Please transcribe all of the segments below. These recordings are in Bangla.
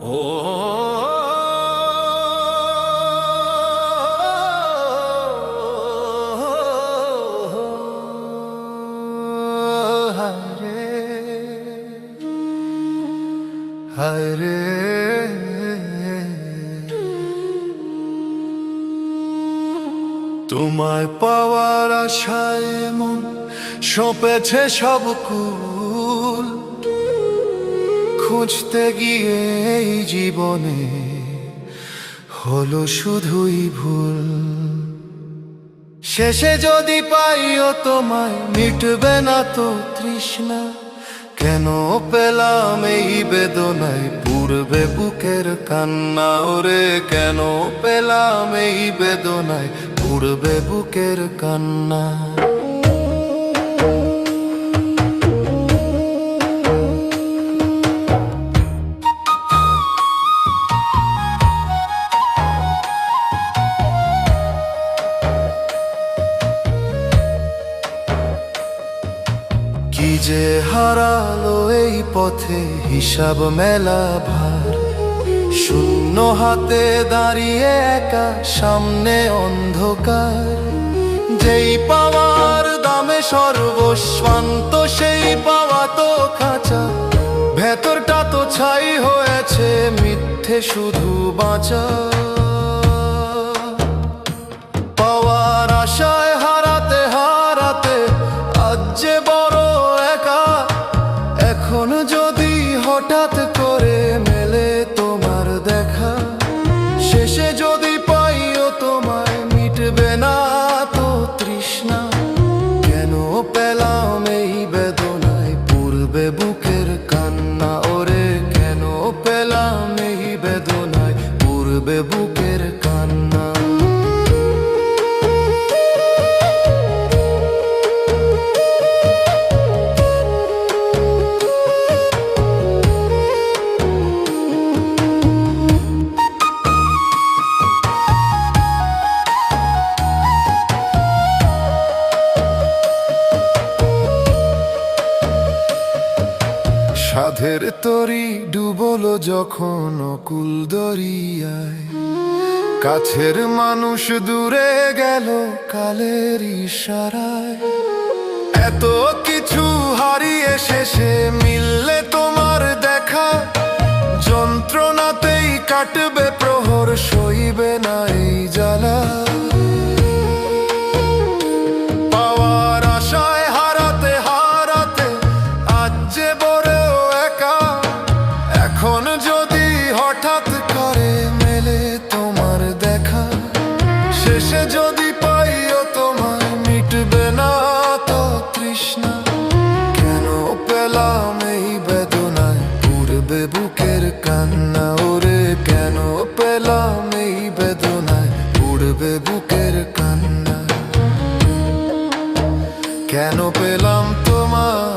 ও হায়রে হায়রে, তোমায় পাওয়ার আশায় মন সঁপেছে সব কুল, খুঁজতে গিয়ে এই জীবনে হলো শুধুই ভুল। শেষে যদি পাইও তোমায় মিটবে না তো তৃষ্ণা, কেন পেলাম এই বেদনায় পূর্বে বুকের কান্না। ওরে কেন পেলাম এই বেদনায় পূর্বে বুকের কান্না। কি যে হারালো এই পথে হিসাব মেলা ভার, শূন্য হাতে দাঁড়িয়ে একা সামনে অন্ধকার। যেই পাওয়ার দামে সর্বস্বান্ত সেই পাওয়া তো খাঁচা, ভেতরটা তো ছাই হয়েছে মিথ্যে শুধু বাঁচা। পাওয়ার আশায় হারাতে হারাতে আজ যে বড় একা, এখন যদি হঠাৎ করে মেলে তোমার দেখা, শেষে যদি পাইও তোমায় মিটবে না তো তৃষ্ণা। কেন পেলাম এই বেদনায় পূর্বে বুকের কান্না। ওরে কেন পেলাম এই বেদনায় পূর্বে বুকের কান্না। সাধের তরি ডুবলো যখন অকুল দরিয়ায়, কাছের মানুষ দূরে গেল কালের ইশারায়। এত কিছু হারিয়ে শেষে মিললে তোমার দেখা, যন্ত্রণাতেই কাটবে প্রহর সইবে না এই জ্বালা। পাওয়ার আশায় হারাতে হারাতে আজ যে এখন যদি হঠাৎ করে মেলে তোমার দেখা, শেষে যদি পাইও তোমায় মিটবে না তো তৃষ্ণা। কেন পেলাম এই বেদনায় পূর্বে বুকের কান্না। ওরে কেন পেলাম এই বেদনায় পূর্বে বুকের কান্না। কেন পেলাম তোমার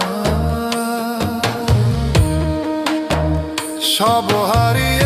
সব হারিয়ে